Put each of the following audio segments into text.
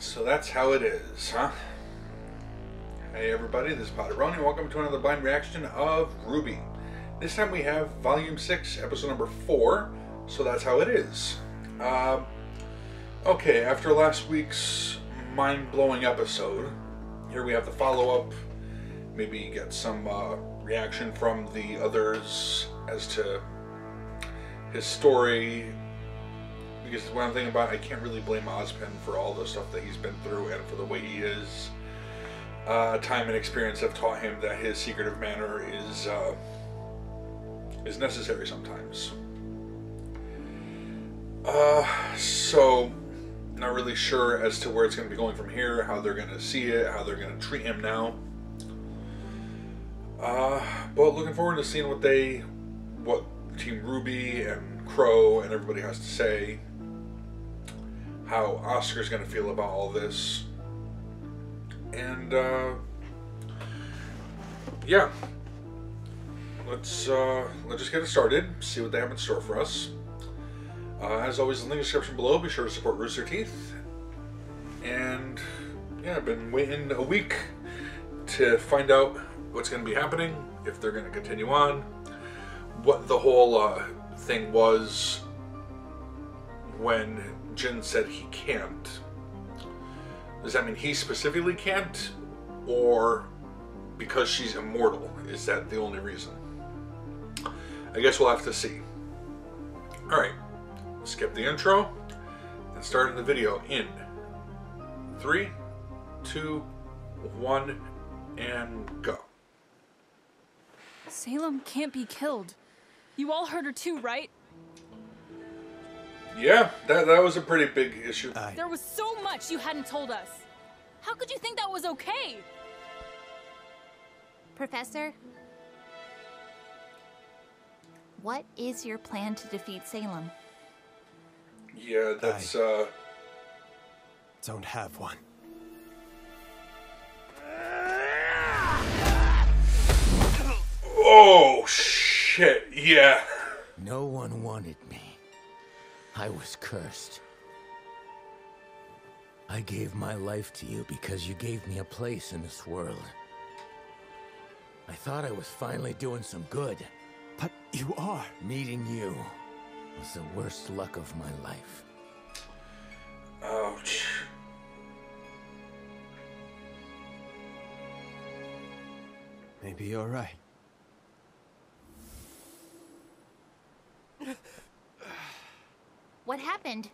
So that's how it is, huh? Hey everybody, this is PotterBrony. Welcome to another blind reaction of RWBY. This time we have Volume 6, Episode number 4, So That's How It Is. Okay, after last week's mind-blowing episode, here we have the follow-up. Maybe get some reaction from the others as to his story. Because one thing about it, I can't really blame Ozpin for all the stuff that he's been through and for the way he is. Time and experience have taught him that his secretive manner is necessary sometimes. So not really sure as to where it's going to be going from here, how they're going to see it, how they're going to treat him now. But looking forward to seeing what Team RWBY and Crow and everybody has to say. How Oscar's going to feel about all this. And, yeah. Let's just get it started, see what they have in store for us. As always, in the link in the description below, be sure to support Rooster Teeth. And, yeah, I've been waiting a week to find out what's going to be happening, if they're going to continue on, what the whole thing was when Jin said he can't. Does that mean he specifically can't, or because she's immortal? Is that the only reason? I guess we'll have to see. Alright, skip the intro and start the video in 3, 2, 1, and go. Salem can't be killed. You all heard her too, right? Yeah, that was a pretty big issue. There was so much you hadn't told us. How could you think that was okay? Professor? What is your plan to defeat Salem? Yeah, that's, don't have one. Oh, shit, yeah. No one wanted me. I was cursed. I gave my life to you because you gave me a place in this world. I thought I was finally doing some good. But you are. Meeting you was the worst luck of my life. Ouch. Maybe you're right. What happened?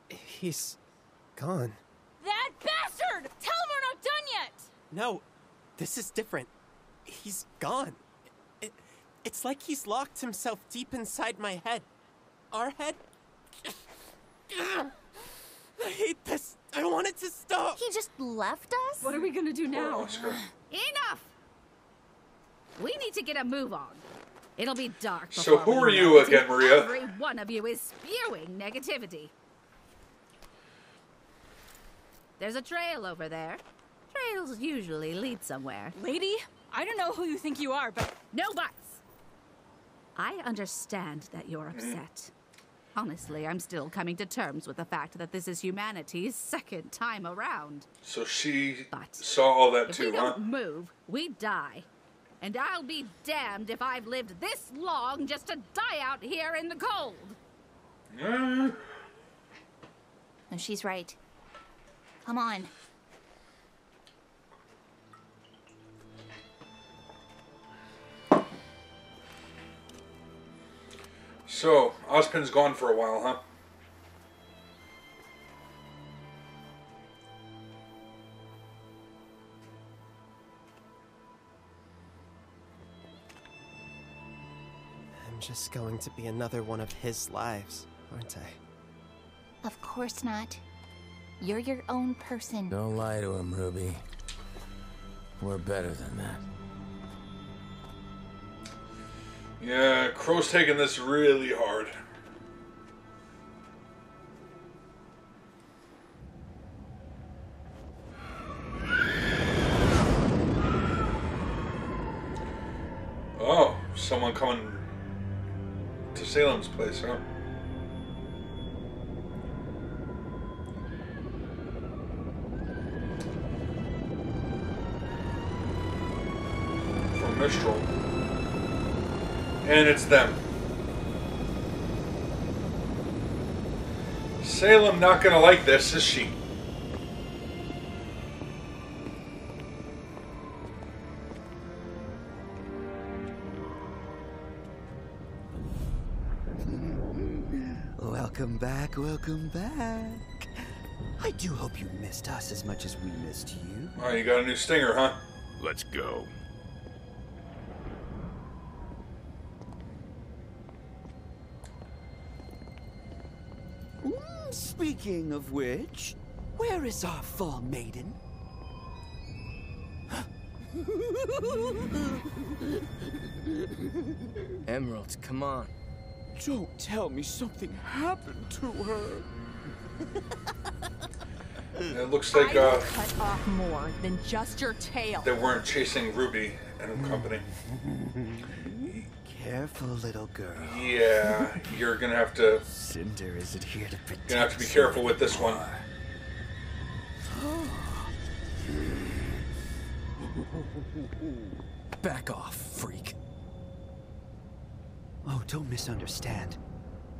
He's gone. That bastard! Tell him we're not done yet! No, this is different. He's gone. It's like he's locked himself deep inside my head. Our head? I hate this. I want it to stop. He just left us? What are we gonna do now? Oscar. Enough! We need to get a move on. It'll be dark So before who we are know you it, again, and Maria? Every one of you is spewing negativity. There's a trail over there. Trails usually lead somewhere. Lady, I don't know who you think you are, but... No buts! I understand that you're upset. Honestly, I'm still coming to terms with the fact that this is humanity's second time around. So she But saw all that if we too, huh? don't move, we die. And I'll be damned if I've lived this long just to die out here in the cold. No, she's right. Come on. So, Ozpin's gone for a while, huh? I'm just going to be another one of his lives, aren't I? Of course not. You're your own person. Don't lie to him, RWBY. We're better than that. Yeah, Crow's taking this really hard. Oh, someone coming to Salem's place, huh? Mistral. And it's them. Salem not gonna like this, is she? Welcome back, welcome back. I do hope you missed us as much as we missed you. Oh, you got a new stinger, huh? Let's go. Speaking of which, where is our fall maiden? Emerald, come on. Don't tell me something happened to her. It looks like I will cut off more than just your tail. they weren't chasing Ruby and company. Careful, little girl. Yeah, you're gonna have to Cinder isn't here to protect. gonna have to be careful with this one. Back off, freak. Oh, don't misunderstand.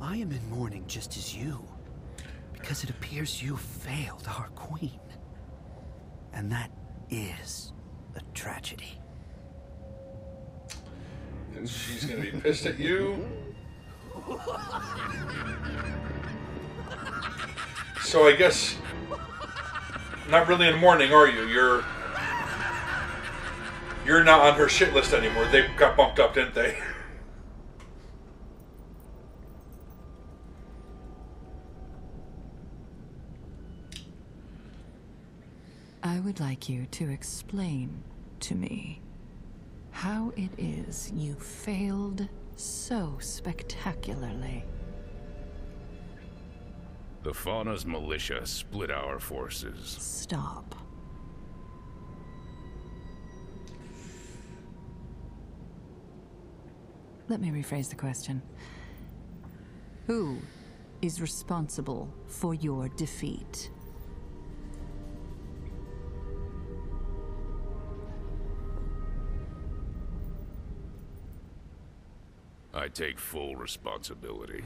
I am in mourning just as you. Because it appears you failed our queen. And that is a tragedy. And she's gonna be pissed at you. So I guess not really in mourning, are you? You're not on her shit list anymore. They got bumped up, didn't they? I would like you to explain to me how it is you failed so spectacularly. The Fauna's militia split our forces. Stop. Let me rephrase the question. Who is responsible for your defeat? I take full responsibility.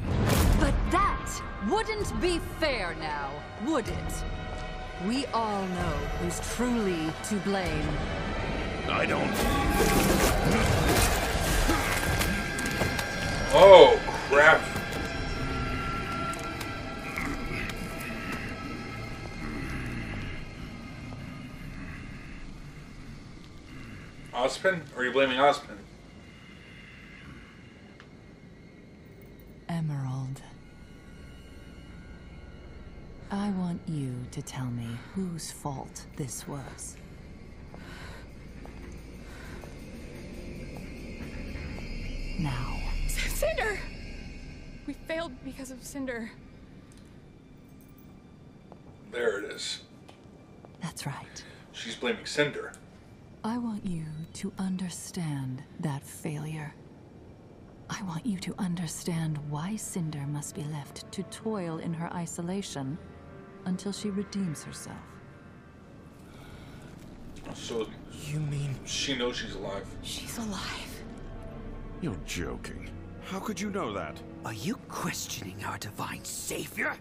But that wouldn't be fair now, would it? We all know who's truly to blame. I don't... Oh, crap. Ozpin? Or are you blaming Ozpin? Emerald. I want you to tell me whose fault this was. Now. Cinder! We failed because of Cinder. There it is. That's right. She's blaming Cinder. I want you to understand that failure. I want you to understand why Cinder must be left to toil in her isolation until she redeems herself. So, You mean she knows she's alive. She's alive. You're joking. How could you know that? Are you questioning our divine savior?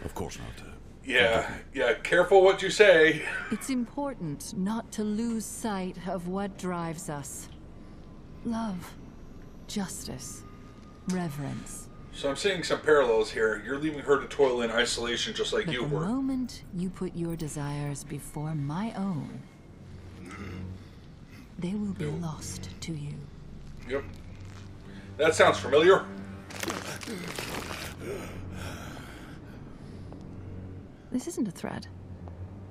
Of course not. Yeah, careful what you say. It's important not to lose sight of what drives us. Love, justice, reverence. So I'm seeing some parallels here. You're leaving her to toil in isolation just like But you the were. moment you put your desires before my own, they will be lost to you. Yep. That sounds familiar. This isn't a threat.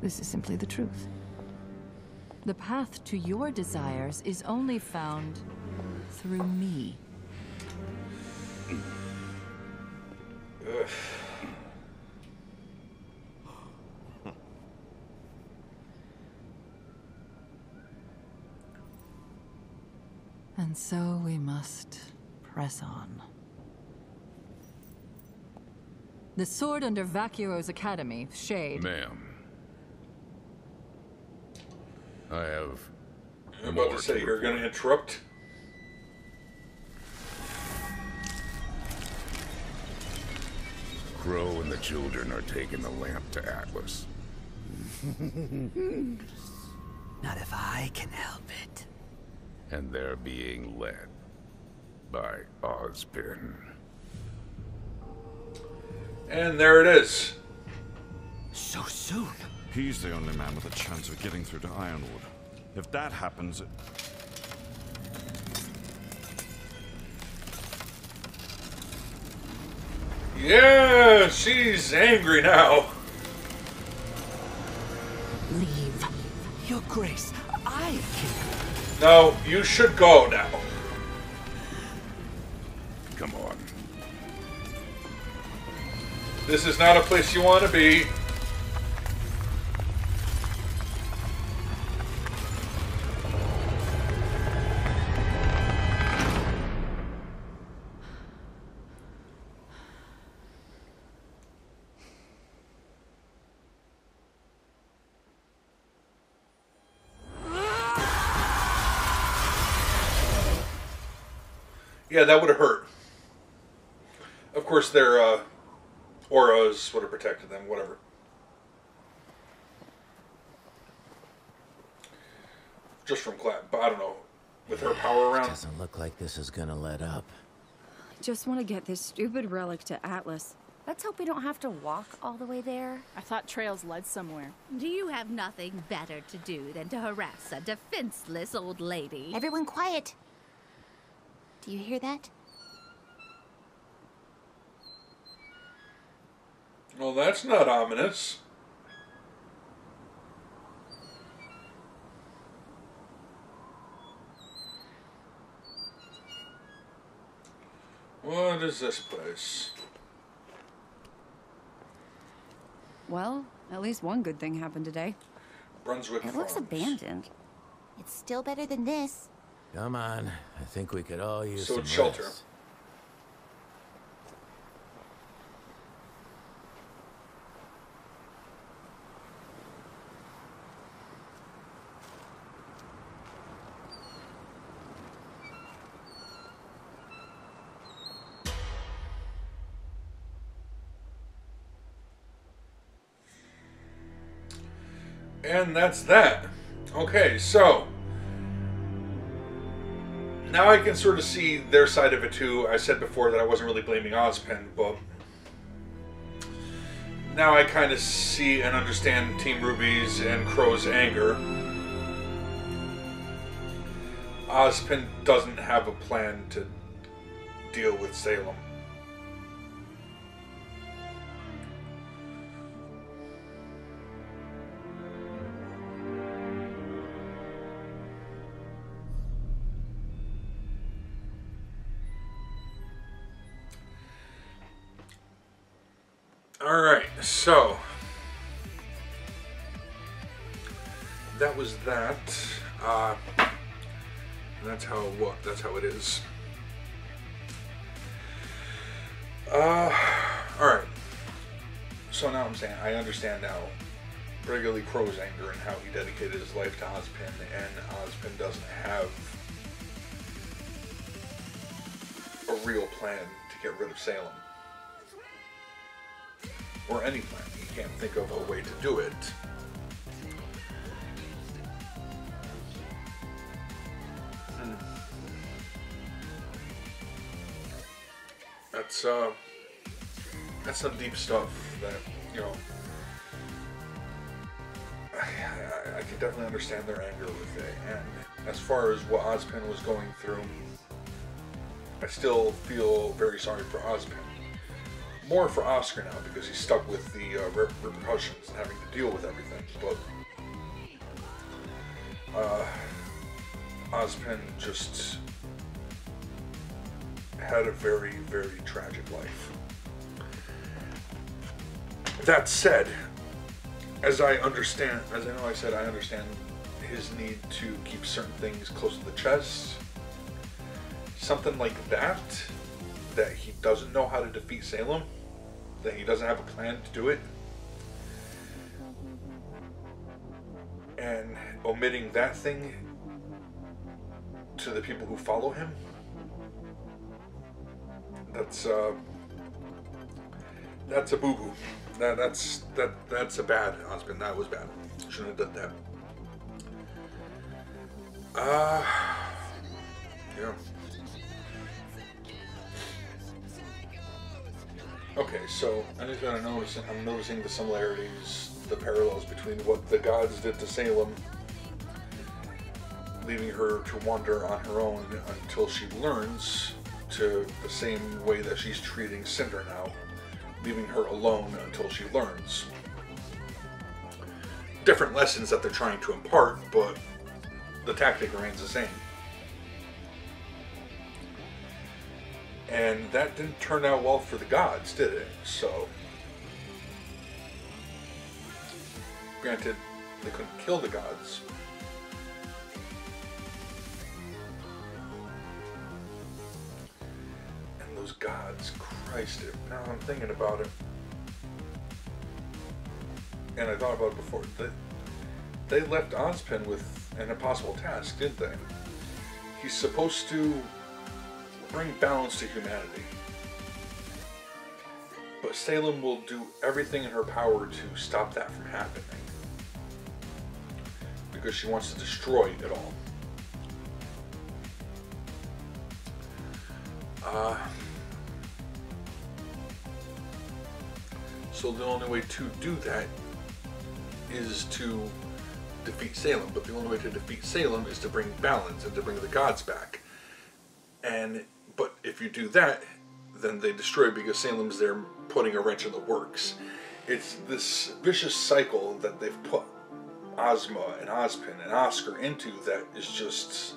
This is simply the truth. The path to your desires is only found through me. Ugh. And so we must press on. The sword under Vacuo's academy, Shade. Ma'am. I have. I'm about to say, you're going to interrupt. Crow and the children are taking the lamp to Atlas. Not if I can help it. And they're being led by Ozpin. And there it is. So soon? He's the only man with a chance of getting through to Ironwood. If that happens, it... Yeah, she's angry now. Leave. Your Grace, I can... No, you should go now. Come on. This is not a place you want to be. Yeah, that would have hurt. Of course, their auras would have protected them, whatever. Just from clap, but I don't know. With her power around. Doesn't look like this is gonna let up. I just want to get this stupid relic to Atlas. Let's hope we don't have to walk all the way there. I thought trails led somewhere. Do you have nothing better to do than to harass a defenseless old lady? Everyone quiet. Do you hear that? Well, that's not ominous. What is this place? Well, at least one good thing happened today. Brunswick It looks Farms. abandoned. It's still better than this. Come on, I think we could all use So some it's shelter. rest. And that's that. Okay, so now I can sort of see their side of it too. I said before that I wasn't really blaming Ozpin, but now I kind of see and understand Team RWBY's and Crow's anger. Ozpin doesn't have a plan to deal with Salem. Alright, so that was that. That's how it is. Alright. So now I'm saying I understand now regularly Crow's anger and how he dedicated his life to Ozpin, and Ozpin doesn't have a real plan to get rid of Salem. Or any plan. He can't think of a way to do it. That's some deep stuff that, you know, I can definitely understand their anger with it. And as far as what Ozpin was going through, I still feel very sorry for Ozpin. More for Oscar now, because he's stuck with the repercussions and having to deal with everything, but Ozpin just had a very, very tragic life. That said, as I know I said, I understand his need to keep certain things close to the chest. Something like that he doesn't know how to defeat Salem, that he doesn't have a plan to do it. and omitting that thing to the people who follow him, that's a boo-boo. That's a bad husband. That was bad. Shouldn't have done that. Yeah. Okay, so I'm noticing the similarities, the parallels between what the gods did to Salem, leaving her to wander on her own until she learns, to the same way that she's treating Cinder now, leaving her alone until she learns. Different lessons that they're trying to impart, but the tactic remains the same. And that didn't turn out well for the gods, did it? So, granted, they couldn't kill the gods. And those gods, Christ, now I'm thinking about it. And I thought about it before. They left Ozpin with an impossible task, didn't they? He's supposed to bring balance to humanity. But Salem will do everything in her power to stop that from happening. Because she wants to destroy it all. So the only way to do that is to defeat Salem. But the only way to defeat Salem is to bring balance and to bring the gods back. But if you do that, then they destroy because Salem's there putting a wrench in the works. It's this vicious cycle that they've put Ozma and Ozpin and Oscar into that is just...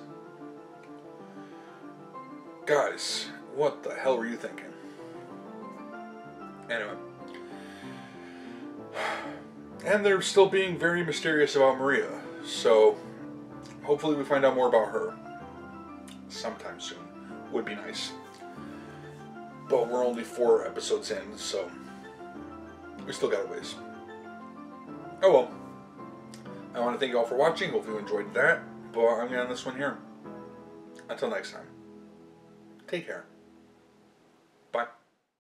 Guys, what the hell were you thinking? Anyway. And they're still being very mysterious about Maria, so hopefully we find out more about her sometime soon. Would be nice. But we're only 4 episodes in, so we still got a ways. Oh well. I want to thank you all for watching. Hope you enjoyed that. But I'm going to end this one here. Until next time. Take care.